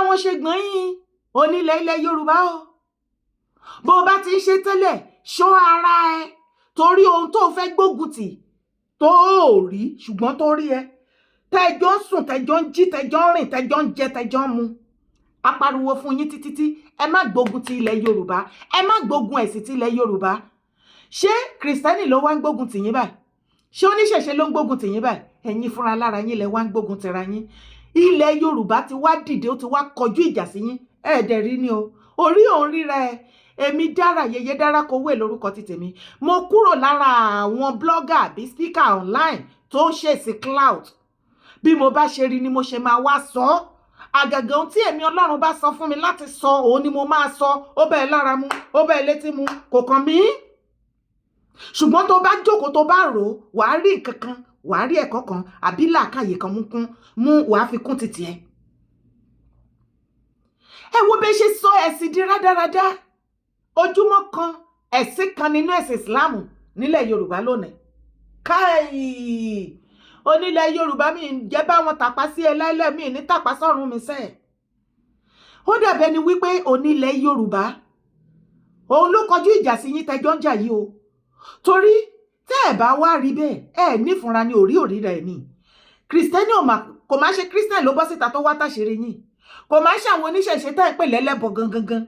wọn ṣe gbọ́n yín onílẹ̀ ilẹ̀ Yorùbá o bó bá ti ń ṣe tẹ́lẹ̀ ṣọ́ ara ẹ torí ohun tó fẹ́ gbógun tì tó rí ṣùgbọ́n tó rí ẹ tẹjọ́ ń sùn tẹjọ́ ń jí tẹjọ́ ń rìn tẹjọ́ ń jẹ tẹjọ́ ń mu apariwo fún yín títí ẹ má gbógun ti ilẹ̀ Yorùbá ẹ má gbógun ẹ̀sìn ti ilẹ̀ Yorùbá ṣé kìrìsìtẹ́nì ló wá ń gbógun tì yín báyìí ṣé oníṣẹ̀ṣe ló ń gbógun tì yín báyìí ẹ̀yin fúnra lára yín lẹ wá ń gbógun tira yín ilẹ̀ Yorùbá ti wá dìde ó ti wá kọjú ìjà sí yín ẹ̀ẹ́dẹ̀ rí ni o orí òun ríra ẹ èmi Dára Yèyé Dára Kowé lórúkọ ti tèmi mo kúrò lára àwọn blogger àbí speaker online tó ń ṣèṣì cloud bí mo bá ṣe rí ni mo ṣe máa wá sọ ọ́ àgàgà ohun tí èmi Ọlọ́run bá sọ fún mi láti sọ òun ni mo máa sọ ó bẹ́ẹ̀ lára mu ó bẹ́ẹ̀ létí mu kò kàn mí ṣùgbọ́n tó bá jókòó tó bá rò ó wàá rí nǹkan kan wàá rí ẹ̀kọ́ kan àbí làákàyè kan mú wàá fi kún títì ẹ. ẹ wo bẹ́ẹ̀ ṣe sọ ẹ̀sìn di rádaràda ojúmọ́ kan ẹ̀sìn kan nínú ẹ̀sìn Ìsìláàmù nílẹ̀ Yorùbá lónìí káì onílẹ̀ Yorùbá mi ń jẹ́ bá wọn tàpá sí ẹlẹ́lẹ́ mi ní tàpá sọ́run mi sẹ́ẹ̀ ó dàbẹ́ ni wípé onílẹ̀ Yorùbá òun ló kọjú ìjà sí yín tẹjọ́ ń jà yìí o torí tẹ́ ẹ̀ bá wá rí bẹ́ẹ̀ ẹ̀ nífunra ní orí rẹ̀ ni kìrìsìtẹ́nì kò má ṣe kìrìsìtẹ́nì ló bọ́ síta tó wá táṣìírí yín kò má ṣe àwọn oníṣẹ̀ṣe tẹ́ ẹ̀ pè lẹ́lẹ́bọ gangan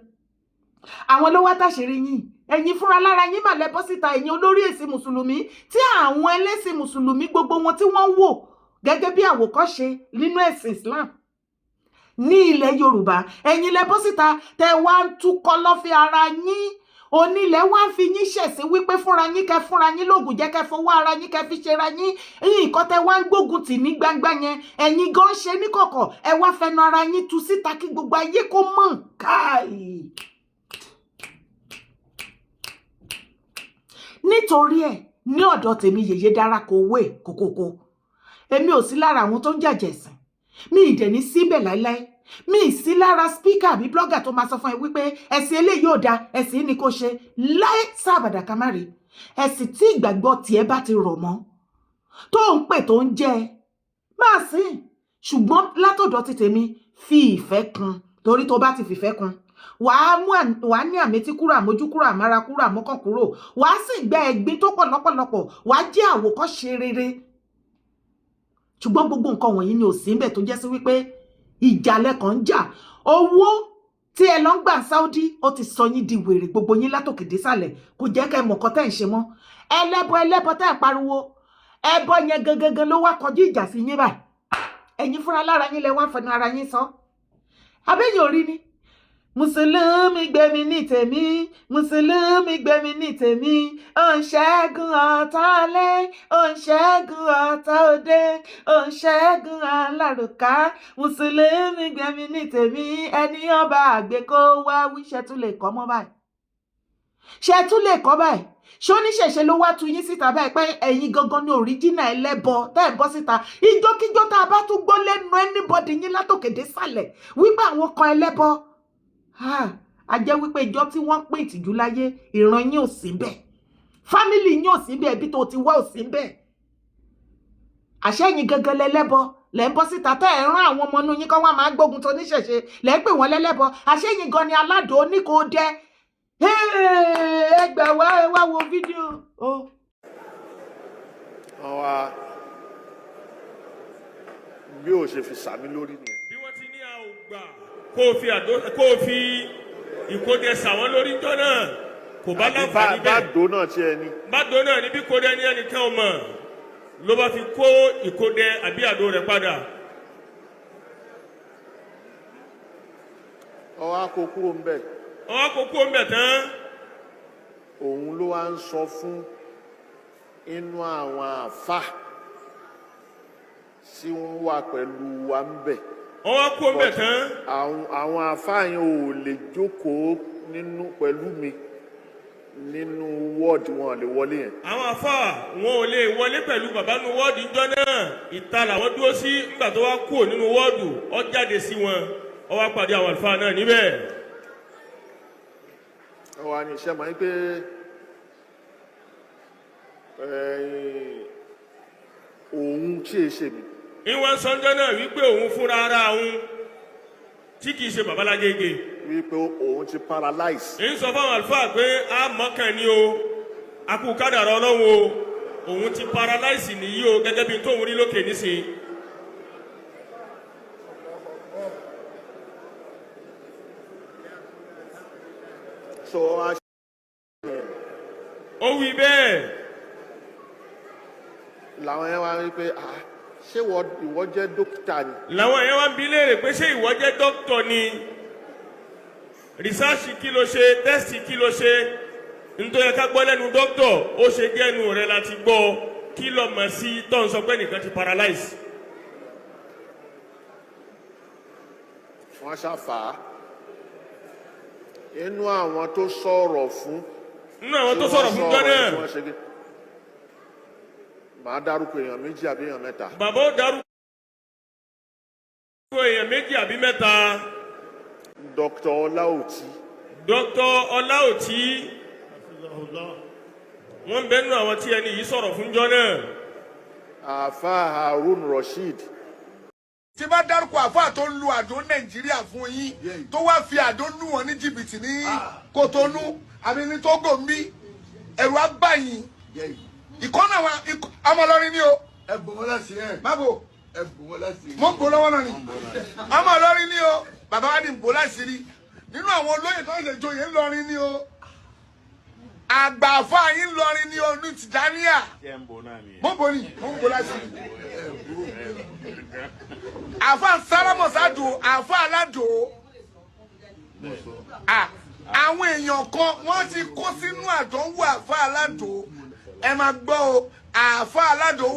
àwọn ló wá táṣìírí yín ẹ̀yin fúnra lára yín mà lẹ́bọ́ síta ẹ̀yin olórí ẹ̀sìn mùsùlùmí tí àwọn ẹlẹ́sìn mùsùlùmí gbogbo wọn tí wọ́n wò gẹ́gẹ́ bí àwòkọ́ṣe nínú ẹ̀sìn Islam ní ilẹ̀ Yorùbá ẹ̀yin lẹ́bọ́ síta tẹ́ wá ń túkọ́ lọ́fẹ́ ara yín onílẹ̀ wá ń fi yín ṣẹ̀sí wípé fúnra yín kẹ́ fúnra yín lóògùn jẹ́ kẹ́ fowó ara yín kẹ́ fi ṣera yín nǹkan tẹ́ wá ń gbógun tì ní gbangba yẹn ẹ̀yin gan ṣe níkọ̀kọ̀ ẹ wá fẹnu ara yín tú síta kí gbogbo ayé kó mọ̀ káì. nítorí ẹ̀ ní ọ̀dọ̀ tèmi Yèyé Dára Kowé kòkòkò èmi ò sí lára àwọn tó ń jàjẹ̀sìn mi ì dẹ̀ ní síbẹ̀ láíláí mi ì sí lára speaker àbí blogger tó máa sọ fún ẹ wípé ẹ̀sìn eléyìí ò da ẹ̀sìn ní kò ṣe láì sábàdà kamari ẹ̀sìn tí ìgbàgbọ́ tiẹ̀ bá ti rọ̀ mọ́ tó ń pè tó ń jẹ́ máa sìn ṣùgbọ́n látọ̀dọ̀ ti tèmi fi ìfẹ́ kun torí tó bá ti fìfẹ́ kun wàá ní àmẹ́tí kúrò àmójú kúrò àmára kúrò àmọ́kàn kúrò wàá sì gbẹ ẹ̀gbin tó pọ̀ lọ́pọ̀lọpọ̀ wàá jẹ́ àwòkọ́ṣe rere ṣùgbọ́n gbogbo nǹkan wọ̀nyí ni ò sí níbẹ̀ tó jẹ́ sí wípé ìjàlẹ̀ kan ń jà owó tí ẹ lọ ń gbà Saudi ó ti sọ yín di wèrè gbogbo yín látòkè désàlẹ̀ kò jẹ́ kẹ́ mọ̀ nǹkan tẹ́ ń ṣe mọ́ ẹlẹ́bọ tẹ́ ń pariwo ẹbọ yẹn gangan ló wá kọjú ìjà sí yín báyìí ẹ̀yin fúnra lára yín lẹ wá fẹnu ara yín sọ abẹ́yìn orí ni mùsùlùmí gbẹ̀mí ní tèmi mùsùlùmí gbẹ̀mí ní tèmi òǹṣẹ́gun ọ̀tá lé òǹṣẹ́gun ọ̀tá òde òǹṣẹ́gun alárùká mùsùlùmí gbẹ̀mí ní tèmi ẹni ọba àgbékò wá wíṣẹ́ tún lè kọ́ mọ́ báyìí ṣe tún lè kọ́ báyìí ṣé oníṣẹ̀ṣe ló wá tu yín síta báyìí pé ẹ̀yin gangan ní òríjínà ẹlẹ́bọ tẹ́ ẹ̀ bọ́ síta ìjọ́kíjọ́ tá a bá tún gbọ́ lẹ́nu anybody yín látòkè désàlẹ̀ wípé àwọn kan ẹlẹ́bọ a jẹ́ wípé ìjọ tí wọ́n pín ìtìjú láyé ìran yín ò sí bẹ́ẹ̀ fámìlì yín ò sí bẹ́ẹ̀ bí tó ti wá ò sí bẹ́ẹ̀ àṣẹ́yìn gangan lẹ́lẹ́bọ lẹ́ ń bọ́ síta tẹ́ ẹ̀ rán àwọn ọmọ inú yín kán wá máa gbógun tó níṣẹ̀ṣe lẹ́ ń pè wọ́n lẹ́lẹ́bọ àṣẹ́yìn gan ni aládùn oníkóódẹ́ ẹgbà wá wo fídíò o. àwa bí o ṣe fi sàmì lórí nìyẹn. bí wọ́n ti ní a ò gbà kó o fi ìkódẹ sàwọn lórí jọ náà kò bá láǹfààní bẹ́ẹ̀. bá dò náà tí ẹni. bá dò náà níbi kódẹ ní ẹnìkan ọmọ ló bá fi kó ìkódẹ àbí àdó rẹ̀ padà. ọwọ́ á kó kúrò ń bẹ̀. ọwọ́ kó kúrò ń bẹ̀ tán. òun ló wá ń sọ fún inú àwọn àfà tí wọ́n wà pẹ̀lú wa ń bẹ̀. ọwọ́ kó ń bẹ̀ tán. àwọn àfà yẹn ò lè jókòó pẹ̀lú mi nínú wọ́ọ̀dù wọn lè wọlé yẹn. àwọn àfà wọn ò lè wọlé pẹ̀lú bàbá nínú wọ́ọ̀dù ìjọ náà ìta làwọn dúró sí nígbà tó wá kúrò nínú wọ́ọ̀dù ó jáde sí wọn ó wá pàdé àwọn àlùfáà náà níbẹ̀. ọwọ́ àni iṣẹ́ mọ̀ ní pé òun tí è ṣe mi. ìwọ̀n sọ́njọ́ náà wípé òun fúnra ara òun tí kì í ṣe babalágége. wípé òun ti paralyze. ń sọ fáwọn àlùfáà pé a mọ̀kàn ni o a kú kádàrá Ọlọ́run o òun ti paralyze nìyí o gẹ́gẹ́ bí tóun rí lókè nísìnyí. so ó wí bẹ́ẹ̀. làwọn yẹn wá wípé ṣé ìwọ jẹ́ dókítà ni. làwọn yẹn wá ń bi léèrè pé ṣé ìwọ jẹ́ dókítà ni rìsáàsì kí ló ṣe tẹ́sì kí ló ṣe nítorí ká gbọ́ lẹ́nu dókítà ó ṣe jẹ́nu rẹ̀ láti gbọ́ kí ló mọ̀ sí tó ń sọ pé nìkan ti paralyze. wọ́n ṣàfà inú àwọn tó sọ̀rọ̀ fún. nínú àwọn tó sọ̀rọ̀ fún jọ́nà. màá dárúkọ èèyàn méjì àbí èèyàn mẹ́ta. bàbá ó dárúkọ èèyàn méjì àbí mẹ́ta. Dr. Ọláòtí. Dr. Ọláòtí wọ́n bẹ́ẹ̀ nínú àwọn tí ẹni yìí sọ̀rọ̀ fún jọ́nà. àáfàá Harun Rasheed. tí bá dárúkọ àfáà tó ń lu àdó Nàìjíríà fún yín tó wá fi àdó lù wọn ní jìbìtì ní Kòtónú àbí ní Tógò ń bí ẹ̀rù á bà yín ìkọ́nà wa ọmọ Ìlọrin ni o. ẹ bò wọn láti ẹ. má bò ẹ bò wọn láti ẹ. mo ń bò lọ́wọ́ náà ni ọmọ Ìlọrin ni o bàbá wa ni ń bò láṣìírí nínú àwọn olóyè tó ń ṣe joyè ńlọrin ni o àgbà àfáà yín ńlọrin ni o ní Tìjàníyà mo ń bò ní mo ń bò láṣìírí àfáà sárámọ̀sádò àfáà aládò àwọn èèyàn kan wọ́n ti kó sínú àdánwò àfáà aládò ẹ máa gbọ́ o àfáà aládò ó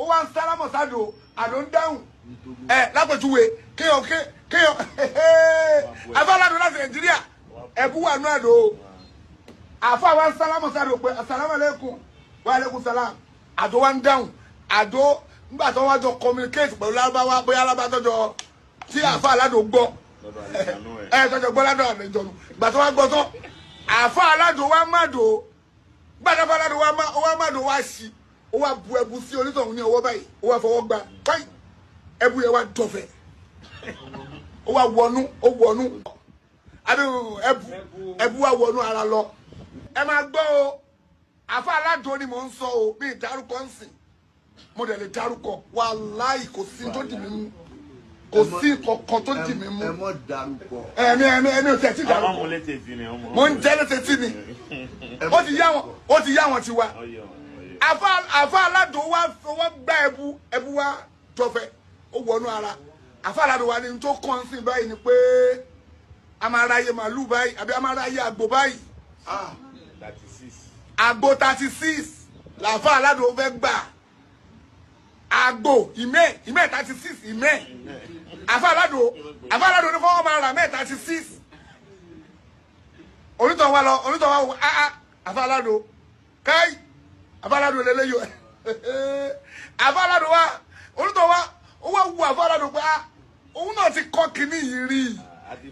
wá ń sárámọ̀sádò àdó ń dáhùn lápẹ̀júwe kéèyàn àfáà aládò láti Nàìjíríà ẹ̀bú wà nú àdó àfáà wá ń sárámọ̀sádò pé assalamu alaikum wa alaikum salam àdó wá ń dáhùn àdó nígbà tó wá jọ communicate pẹ̀lú lárúbáwá bóyá alábàtọ́jọ tí àfa aládò gbọ́ tọ́jọ gbọ́ ládò àlejò nù ìgbà tó wá gbọ́ tán àfa aládò wá mádò gbàdá àfa aládò wá mádò wá sí ó wá bu ẹbu sí onítọ̀hún ní ọwọ́ báyìí ó wá fọwọ́ gbà báyìí ẹbu yẹn wá dọ̀fẹ́ ó wá wọnú àbí ẹbu wá wọnú ara lọ ẹ máa gbọ́ o àfa aládò ni mò ń sọ o bí ìdárúkọ ń sìn mo dẹ̀ lè dárúkọ wàláì kò sí tó dì mí mú kò sí kankan tó dì mí mú. ẹ mọ dárúkọ. ẹ̀mí ò tẹ̀ tí dárúkọ mo ń jẹ́ létí tí ni ó ti yá wọn ti wá àfa aládò wa gbá ẹbu wa tọfẹ ó wọnú ara àfa aládò wa ni tó kàn sí báyìí ni pé a máa ráyè màálù báyìí àbí a máa ráyè àgbò báyìí àgbò 36 làfa aládò fẹ́ gbà. Àgbò ìmẹ́ 36 ìmẹ́ àfàládò ní fọwọ́ máa rà mẹ́ 36 onítọ̀ wa wọ àfàládò káì àfàládò lélẹ́yò àfàládò wa onítọ̀ wa ó wá wu àfàládò pé òun náà ti kọ́ kínní yìí rí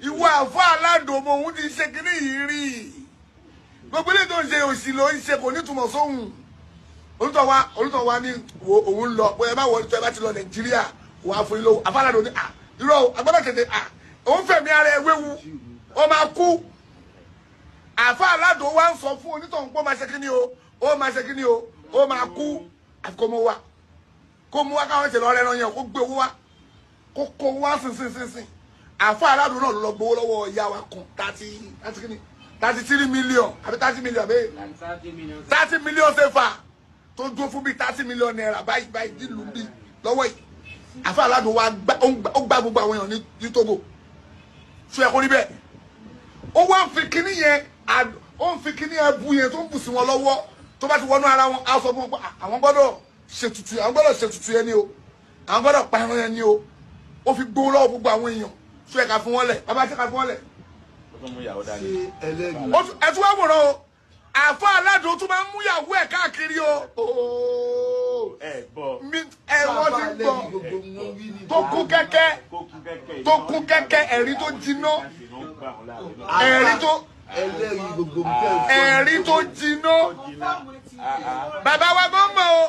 ìwọ àfàládò mọ òun ti ṣe kínní yìí rí gbogbo ilé tó ń ṣe òsì ló ń ṣe kò nítumọ̀ sóhun olùtọ̀ wa ní òun lọ bóyá bá wọlé tó ẹ bá ti lọ Nàìjíríà wà á fún yín lówó afárádò ní irọ́ agbọ́dọ̀ tètè òun fẹ̀mí ara ẹ wéwu ó máa kú àfa aládò wa ń sọ fún onítọ̀ ń pọ́ máa ṣe kíní o ó máa ṣe kíní o ó máa kú àfi kó mú wa káwọn ṣe lọ rẹ ẹran yẹn kó gbé owó wa kó kó wá sínsìn àfa aládò náà lọ gbowó lọ́wọ́ ìyá wa kan 33 million àbí 30 million àbí 30 million ṣèfà tó dúró fún bíi 30 million naira báyìí nílùú bíi lọ́wọ́ yìí àfa aládùn wa ó gbá gbogbo àwọn èèyàn ní Togo ṣó yẹ kó rí bẹ́ẹ̀ ó wá ń fi kíní yẹn ẹbu yẹn tó ń bù sí wọn lọ́wọ́ tó bá ti wọnú ara wọn á sọ fún wọn pé àwọn gbọ́dọ̀ ṣètùtù yẹn ni o àwọn gbọ́dọ̀ pa ẹran yẹn ni o ó fi gbówó lọ́wọ́ gbogbo àwọn èèyàn ṣó yẹ ká fún wọn lẹ̀ bàbá ṣe ká fún wọn lẹ̀. ẹ tún wá wòran o àfa aládùn tún máa ń múyàwó ẹ̀ káàkiri o. wọ́n ti gbọ́ tó kún kẹ́kẹ́ ẹ̀rí tó jiná ẹ̀rí tó jiná bàbá wa gbọ́ mọ̀ o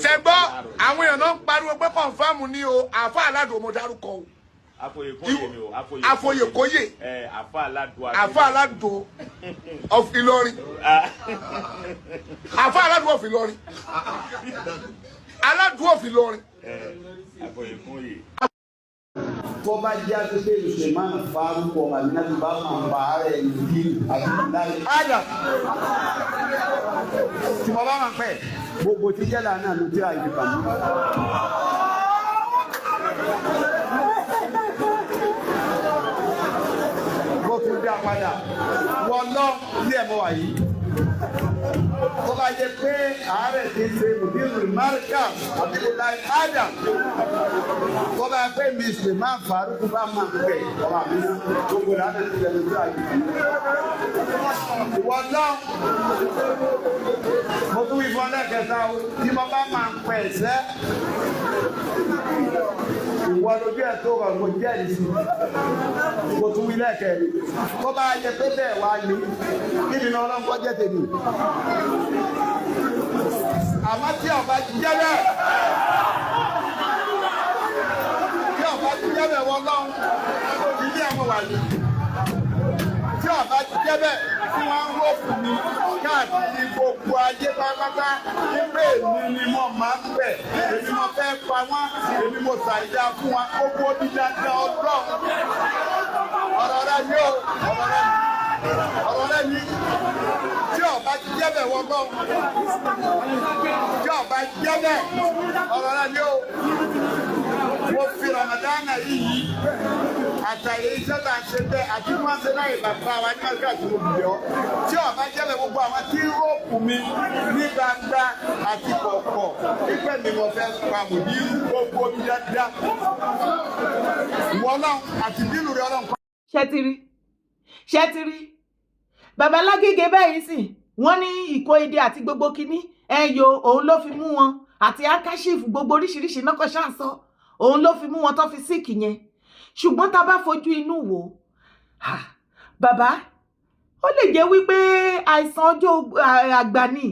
ṣẹgbọ́ àwọn èèyàn náà ń pariwo pé kọ̀ǹfàmù ni o àfa aládùn mo dárúkọ o Àfòyèkóyè àfa aládùn of Ìlọrin àfa aládùn of Ìlọrin aládùn of Ìlọrin. Tó bá jẹ́ àtúnṣe Usman Faruk ọmọ àbínátì bá máa ń bá ààrẹ ìlú àdúgbòláyé. Ádà tí mo bá máa pẹ́ gbogbo tí jẹ́lá náà ló jẹ́ àyíká mi. Mo tún dá padà wọ́n lọ ilé ẹ̀mọ́ wà yìí. Tó bá jẹ́ pé ààrẹ ti ṣe mùdírù Marka Abdullahi Adam. Tó bá pé Mr. Man Faruk bá máa ń pè ọmọ àmì gbogbo láti ṣe ẹni tó àyè. Wọ́n lọ. Mo tún wí fún ọlẹ́kẹta o, tí mo bá máa ń pẹ̀ ṣẹ́. Ìwọ lójú ẹ̀ tó rọ̀ mo jẹ́ ìsìn. Mo tún wí lẹ́kẹ̀ẹ́. Tó bá jẹ́ pé bẹ́ẹ̀ wá ní, níbi náà ọlọ́nkọ́ jẹ́ tèmi. Àmọ́ tí ọba jẹ́ bẹ́ẹ̀. Tí ọba jẹ́ bẹ́ẹ̀ wọ́n lọ́hùn. Ilé ẹ̀mọ́ wà ní. Tí ọba jẹ́ bẹ́ẹ̀ tí wọ́n ń rò fún mi káàkiri gbogbo ayé pátápátá nígbà èmi ni mo máa ń bẹ̀. Èmi mo fẹ́ pa wọ́n. Èmi mo ṣàìdá fún wọn. Gbogbo omi dandan ọlọ́run. Ọ̀rọ̀ rẹ̀ ni o. Ọ̀rọ̀ rẹ̀ ni. Tí ọba jẹ́ bẹ́ẹ̀ wọ́n lọ́hùn. Tí ọba jẹ́ bẹ́ẹ̀ ọ̀rọ̀ rẹ̀ ni o. Mo fi Ramadana yìí àtàyè iṣẹ́ tá a ṣe bẹ́ẹ̀ àti wọ́n ṣe láyé bàbá wa ní ọjọ́ àti olùyọ́. Tí ọba jẹ́lẹ̀ gbogbo àwọn tí róòpù mi ní gbangba àti kọ̀ọ̀kọ̀ pípẹ́ mi mo fẹ́ pa mòdì gbogbo mi dáadáa. Ìwọ Ọlọ́run àti bílù rẹ Ọlọ́run. Ṣẹ́tìrí bàbá Lágége báyìí sì wọ́n ní Ìkóìdé àti gbogbo kínní ẹ̀yọ òun ló fi mú wọn àti akáṣífù gbogbo oríṣiríṣi náà kọ́ ṣáàṣọ òun ló fi mú wọn tó fi síìkì yẹn. Ṣùgbọ́n tá a bá fojú inú wò bàbá ó lè jẹ́ wípé àìsàn ọjọ́ àgbà ni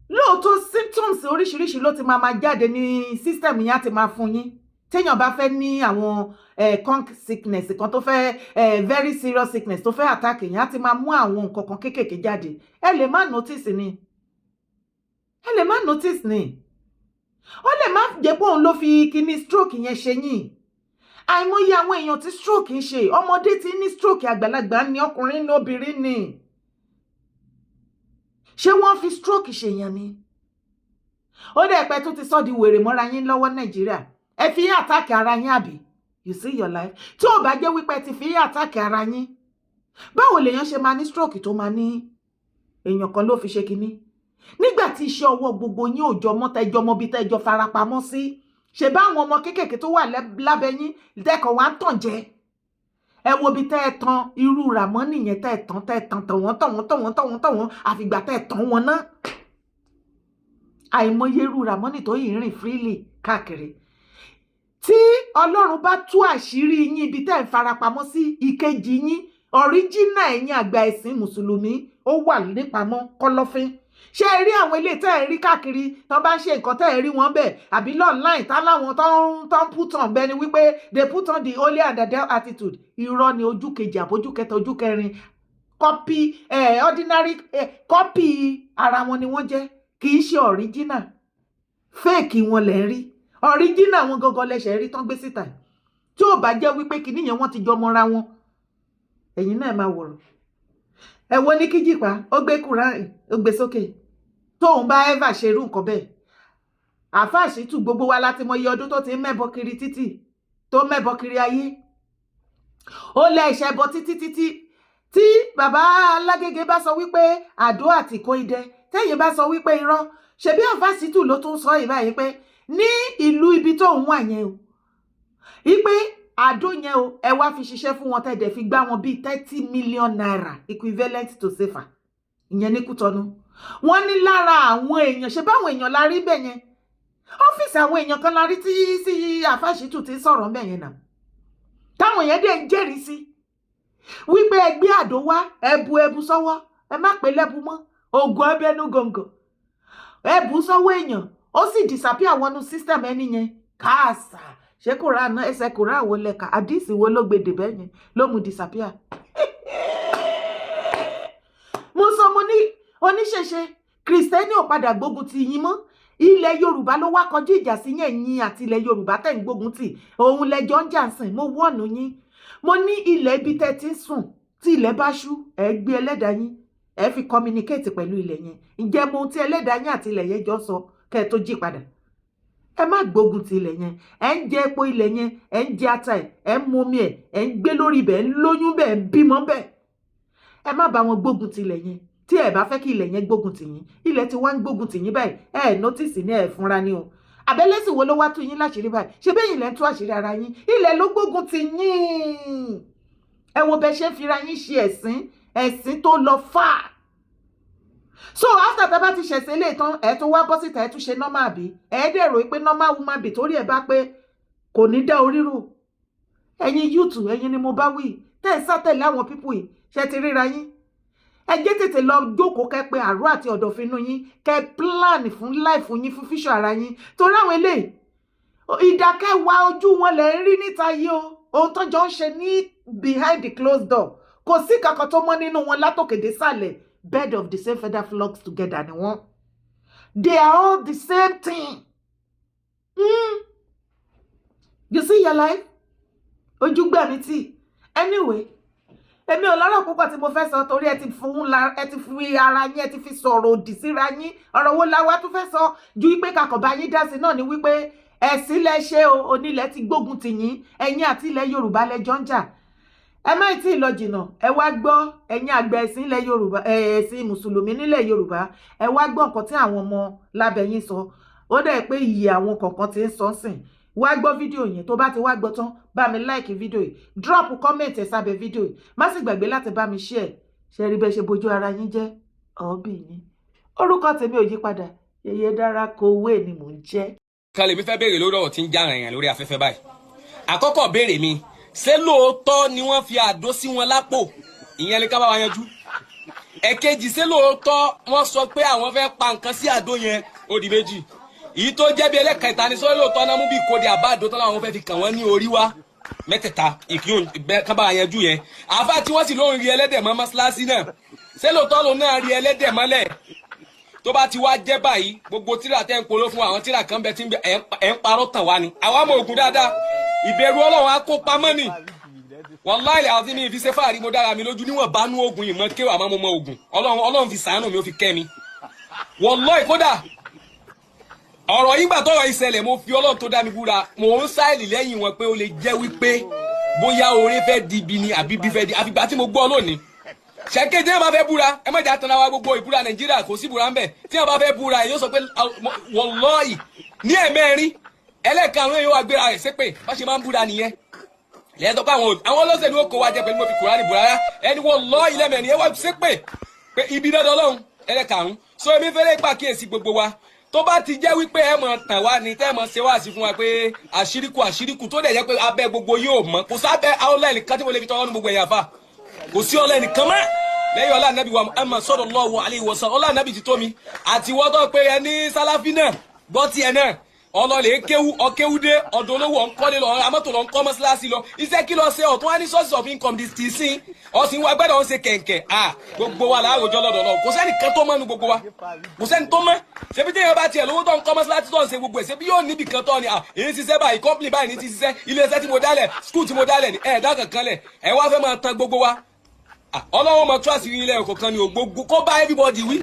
lóòótọ́ symptoms oríṣiríṣi ló ti máa jáde ní system yẹn á ti máa fún yín téèyàn bá fẹ́ ní àwọn conk sickness kan tó fẹ́ very serious sickness tó fẹ́ attack yẹn á ti máa mú àwọn nǹkan kan kéékèèké jáde ẹ lè má notice ni ó lè má jẹ́ pé òun ló fi kíní stroke yẹn ṣe yín àìmọye àwọn èèyàn tí stroke ń ṣe ọmọdé tí ní stroke àgbàlagbà ní ọkùnrin ní obìnrin ni ṣé wọ́n fi stroke ṣèyàn ni ó dẹ̀ pẹ́ tó ti sọ́ di wèrè mọ́ra yín lọ́wọ́ Nàìjíríà ẹ fi àtàkì ara yín àbí you see your life tí ò bá jẹ́ wípé ti fi àtàkì ara yín báwo lèèyàn ṣe máa ní stroke tó máa ní èèyàn kan ló fi ṣe kinní nígbà tí iṣẹ́ ọwọ́ gbogbo yín ò jọ mọ́ tẹ́jọ́ mọ́ bí tẹ́jọ́ farapamọ́ sí ṣe bá àwọn ọmọ kéékèèké tó wà lábẹ́ yín tẹ́kọ̀ wá tàn jẹ ẹ wo bí tẹ́ ẹ tan irú Ràmọ́nì yẹn tẹ́ ẹ tàn tọ̀wọ́n àfìgbà tẹ́ ẹ tàn wọn náà àìmọye irú Ràmọ́nì tó yìí rìn freely káàkiri tí Ọlọ́run bá tú àṣírí yín ibi tẹ́ ẹ farapamọ́ sí ìkejì yín ọ̀ríjínà ẹ̀yin àgbà ẹ̀sìn mùsùlùmí ó wà nípamọ́ kọ́lọ́fín ṣé ẹ rí àwọn ilé tẹ́ ẹ rí káàkiri tó bá ń ṣe nǹkan tẹ́ ẹ rí wọn bẹ́ẹ̀ àbí online tá láwọn tó ń put on bẹ́ẹ̀ ni wípé they put on the holy and the devil attitude irọ́ ni ojú kejì àbójú kẹta ojú kẹrin copy ordinary copy ara wọn ni wọ́n jẹ́ kì í ṣe original fake wọn lẹ́ rí original wọn gangan lẹ́sẹ̀ rí tán gbé síta tí ò bá jẹ́ wípé kìnìyàn wọn ti jọ mọ́ra wọn ẹ̀yin náà máa wòrán ẹ̀wọ́ ní Kíjìpá ó gbé Kùránì ó gbé sókè tóun bá ẹ́fà ṣerú nǹkan bẹ́ẹ̀ àáfàá Ṣítù gbogbo wa láti mọ iye ọdún tó ti ń mẹ́bọ kiri títì tó mẹ́bọ kiri ayé ó lẹ ìṣẹ́bọ títí tí bàbá Lágége bá sọ wípé Àdó àti Ìkóìdé tẹ́yìn bá sọ wípé irọ́ ṣebí àáfàá Ṣítù ló tún sọ ìbáyìí pé ní ìlú ibi tóun wà yẹn o wípé Àdó yẹn o ẹ wá fi ṣiṣẹ́ fún wọn tẹ́ẹ̀dẹ̀ fi gbá wọn bíi 30 million naira equivalent to sefa ìyẹn ní Kútọ́nù wọ́n ní lára àwọn èèyàn ṣe báwọn èèyàn la rí bẹ́ẹ̀ yẹn ọ́fíìsì àwọn èèyàn kan la rí tí sí àáfàá Ṣítù ti sọ̀rọ̀ bẹ́ẹ̀ yẹn náà táwọn èèyàn dẹ̀ ń jẹ́rìí sí wípé ẹgbẹ́ àdó wá ẹbu sọ́wọ́ ẹ má pè lẹ́bu mọ́ oògùn ẹbẹnú gọ̀ǹgọ̀ ẹbu sọ́wọ́ èèyàn ó sì disappear wọnú system ẹni yẹn káàsà ṣé kò rà ná ẹsẹ̀ kò rà wọlé ká àdìsí wo ló gbèdè bẹ́ẹ̀ yẹn ló mú disappear. mo sọ mo ní oníṣẹ̀ṣe kìrìsìtẹ́nì ò padà gbógun ti yín mọ́ ilẹ̀ yorùbá ló wá kọjú ìjà sí yín àti ilẹ̀ yorùbá tẹ̀ ń gbógun tì òun lẹ́jọ́ ń jà ń sìn mo wọ́ọ̀nù yín mo ní ilẹ̀ ibi tẹ́ ti ń sùn tí ilẹ̀ bá ṣú ẹ gbé ẹlẹ́dàá yín ẹ fi communicate pẹ̀lú ilẹ̀ yẹn ǹjẹ́ mo tí ẹlẹ́dàá yín àti ilẹ̀ yẹn jọ sọ kẹ́ ẹ tó jí padà ẹ má gbógun ti ilẹ̀ yẹn ẹ ń jẹ epo ilẹ̀ yẹn ẹ ń jẹ ata ẹ ń momi ẹ ń gbé lórí ibẹ̀ ẹ ń lóyún bẹ́ẹ̀ ẹ ń bímọ bẹ́ẹ̀ ẹ má bá wọn gbógun ti ilẹ̀ yẹn tí ẹ bá fẹ́ kí ilẹ̀ yẹn gbógun tì yín ilẹ̀ tí wọ́n ń gbógun tì yín báyìí ẹ notice ní ẹ fúnra ní o àbẹ́lẹ́sì wo ló wá tú yín láṣìírí báyìí ṣe bẹ́ẹ̀ ilẹ̀ ń tú àṣírí ara yín ilẹ̀ ló gbógun tì yín ẹ wo bẹ ṣe ń fira yín ṣe ẹ̀sìn tó lọ fà so after tá bá ti ṣẹ̀sìn ilé tán ẹ tún wá bọ́ síta ẹ tún ṣe normal bí ẹ dẹ̀rọ pé normal woman bí torí ẹ bá pé kò ní dá orí rò ẹ̀yin YouTube ẹ̀yin ni mo bá wí tẹ́ ẹ sátẹ̀lé àwọn pípù yìí ṣe ti ríra yín ẹ jẹ́ tètè lọ jókòó kẹ́ pé àrò àti ọ̀dọ̀fínú yín kẹ́ plan fún life yín fún future ara yín torí àwọn eléyìí ìdákẹ́wàá ojú wọn lẹ̀ ń rí níta yìí o ohun tó jọ ń ṣe ní behind the closed door kò sí kankan tó mọ́ nínú wọn látòkèdè sàlẹ̀ bed of the same feather flocks together ni wọ́n they are all the same thing you see your life ojú gbà mí tì anyway èmi ò lọ́rọ̀ púpọ̀ tí mo fẹ́ sọ torí ẹ ti fi ara yín ẹ ti fi sọ̀rọ̀ òdì síra yín ọ̀rọ̀ wo la wá tún fẹ́ sọ ju wípé kakọ̀bá yín dá sí náà ni wípé ẹ̀sìn lẹ ṣe o onílẹ̀ ti gbógun tì yín ẹ̀yin àti ilẹ̀ yorùbá lẹ́jọ́ ń jà ẹ má tí ì lọ jìnnà ẹ wá gbọ́ ẹ̀yin àgbà ẹ̀sìn ilẹ̀ yorùbá ẹ̀sìn mùsùlùmí nílẹ̀ yorùbá ẹ wá gbọ́ nǹkan tí àwọn ọmọ lábẹ́ yín sọ ó dẹ̀ pé iye àwọn kọ̀ọ̀kan ti ń sọ sìn wá gbọ́ fídíò yẹn tó bá ti wá gbọ́ tán bá mi like fídíò yìí drop comment ẹ̀ sábẹ́ fídíò yìí má sì gbàgbé láti bá mi share ṣe rí bẹ́ẹ̀ ṣe bójú ara yín jẹ́ ọ̀ọ́bì yín orúkọ tèmi ò yí padà Yèyé Dára Kowé ni mò ń jẹ́. kan lèmi fẹ́ béèrè lórí ọ̀rọ̀ tí ń já ràn yàn lórí afẹ́fẹ́ báyìí àkọ́kọ́ béèrè mi ṣé lóòótọ́ ni wọ́n fi àdó sí wọn lápò ìyẹn lè ká bá wa yanjú ẹ̀kejì ṣé lóòótọ́ wọ́n sọ pé àwọn fẹ́ pa nǹkan sí àdó yẹn ó di méjì èyí tó jẹ́ bí ẹlẹ́kẹta ni sọ́yìn lóòótọ́ náà mú bí ìkórè àbáàdó tán láwọn fẹ́ fi kàn wọ́n ní orí wá mẹ́tẹ̀ẹ̀ta ìkíyùn kán bá wa yanjú yẹn àáfà tí wọ́n sì lóun rí ẹlẹ́dẹ̀ mọ́ mọ́ṣáláṣí náà ṣé lóòótọ́ lòun náà rí ẹlẹ́dẹ̀ mọ́lẹ̀ tó bá ti wá jẹ́ báyìí gbogbo tíra tẹ́ ń polo fún àwọn tíra kan bẹ tí ẹ̀ ń parọ́ tàn wá ni àwa mọ ògùn dáadáa ìbẹ̀rù ọlọ́run á kó pamọ́ ni wàláhì àti mi fi ṣe fáàrí mo dára mi lójú níwọ̀n bá nú ogun ìmọ̀ kéwà àmọ́ mo mọ ògùn ọlọ́run fi ṣàánú mi ó fi kẹ́ mi wàláhì kódà ọ̀rọ̀ yìí gbà tọ́rọ̀ ìṣẹ̀lẹ̀ mo fi ọlọ́run tó dá mi búra mò ń sáìlì lẹ́yìn wọn pé ó lè jẹ́ wípé bóyá oore fẹ́ di ibi ni àbí bí fẹ́ di àfìgbà tí mo gbọ́ lónìí ṣẹ́kẹ́ tí wọ́n bá fẹ́ búra ẹ má jà tán wa gbogbo ìbúra nàìjíríà kò sí búra ń bẹ̀ tí wọ́n bá fẹ́ búra yóò sọ pé wàláhì ní ẹ̀mẹ́rin ẹlẹ́ẹ̀karùn-ún yóò wá gbéra rẹ̀ ṣépè bá ṣe máa ń búra nìyẹn lẹ́yìn tó pé àwọn olóṣèlú ó kó wa jẹ pẹ̀lú mo fi kùránì búra rárá ẹni wàláhì lẹ́mẹ̀rin ẹ wá ṣépè pé ibi dandan ọlọ́run ẹlẹ́ẹ̀karùn-ún so èmi fẹ́rẹ́ pàkíyèsí gbogbo wa tó bá ti jẹ́ wípé ẹ mọ̀ tàn wá ní tẹ́ mọ̀ ṣe wá sí fún wa pé àṣíríkù tó dẹ̀ jẹ́ pé abẹ́ gbogbo yóò mọ̀ kò sábẹ́ ọlọ́ọ̀lì kan tí mo lè fi tọwọ́ nu gbogbo ẹ̀yà fa kò sí ọlọ́ọ̀lì kan mọ́ lẹ́yìn ọlá nàbí wa Muhammad sallallahu alaihi wasallam ọlá nàbí ti tó mi àti wọ́tọ̀ pé ẹ ní sálàfí náà gbọ́ tiẹ̀ náà ọlọ́ọ̀lẹ̀ ọkéwúdé ọ̀dọ̀ olówó ọ̀nkọ́lé lọ amọ́tò lọ ńkọ́ mọ́sálásí lọ iṣẹ́ kí lọ ṣe ọ̀tún wá ní sources of income ti sin ọ̀sìn wa gbẹ́dọ̀ ń ṣe kẹ̀kẹ́ gbogbo wa láàrọ̀jọ́ lọ́dọ̀ lọ kò sẹ́ni kan tó mọ́ nu gbogbo wa kò sẹ́ni tó mọ́ ṣebí tí èèyàn bá tiẹ̀ lówó tó ńkọ́ mọ́sálásí tó ń ṣe gbogbo ẹ̀ ṣebí yóò níbi kan tó ni èyí ṣiṣẹ́ báyìí company báyìí ní ti ṣiṣẹ́ iléeṣẹ́ tí mo dálẹ̀ school tí mo dálẹ̀ ní ẹ̀ẹ́dá kankan lẹ̀ ẹ̀ wá fẹ́ máa tan gbogbo wa ọlọ́run mọ̀ tó àṣírí ilẹ̀ ọ̀kọ̀ọ̀kan ni ògbógbó kó bá everybody wí